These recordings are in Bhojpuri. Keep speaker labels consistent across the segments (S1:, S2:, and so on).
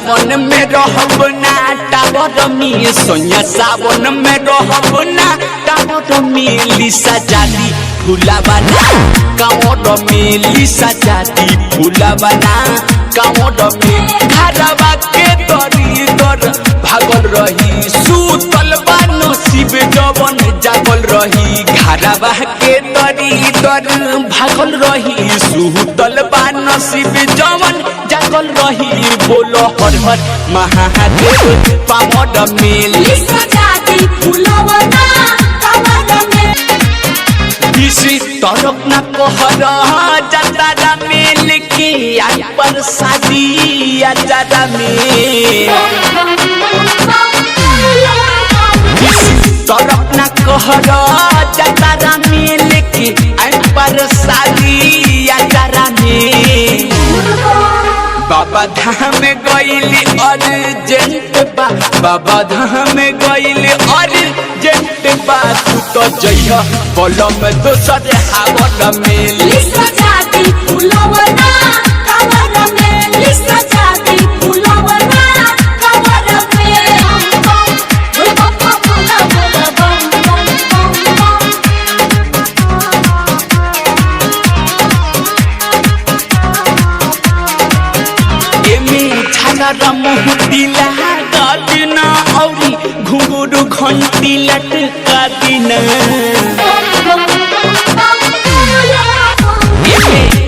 S1: सावन में रहब ना टावर में सोनिया सावन में रहब ना टावर में लिसा जाती फूला बना कांवर में लिसा जाती फूला बना कांवर में घरवा के दरी दर भागल रही सुतल बा नसीब जवन जागल रही घरवा के दरी दर भागल रही सुतल बा नसीब जवन जागल रही बोलो हर हर महादेव पावर में
S2: लिसा जाती फूला बना कांवर में
S1: किसी तरफ न कहर जतारा में लेके आई पर शादी अचारा में किसी तरफ न कहर जतारा में लेके आई पर शादी अचारा में बाबा धाम गइली अर्जेंट बा बाबा धाम गइली अर्जेंट बा तू तो जइहा बलम दोसर हावर में
S2: लिसा जाती फूला बना कांवर में लिसा जाती फूला बना कांवर में
S1: मोहतिला गादिना औरी घुंगरू घंटी लटका दिना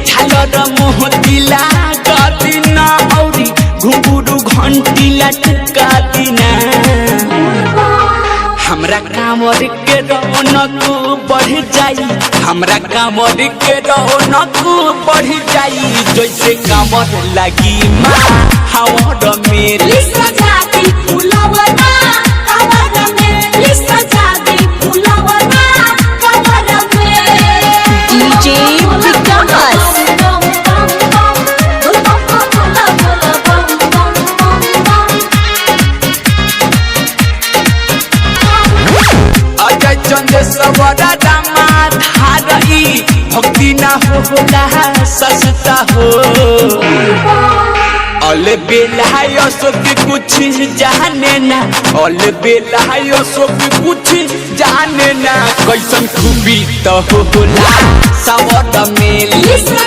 S1: झालर मोहतिला गादिना औरी घुंगरू घंटी लटका दिना हमरा कांवर के रौनक बढ़ जाई हमरा कांवर के रौनक बढ़ जाई जैसे कांवर लगी माँ हावर में
S2: लिसा जाती फूला बना कांवर में लिसा जाती फूला बना कांवर में
S3: डीजे विकास
S1: अजय चंद्र सवरा दामा धारई भक्ति ना होला सस्ता हो अल बेलायो सब कुछ जाने ना अल बेलायो सब कुछ जाने ना कैसन खूबी तो होला सवरा में
S2: लिसा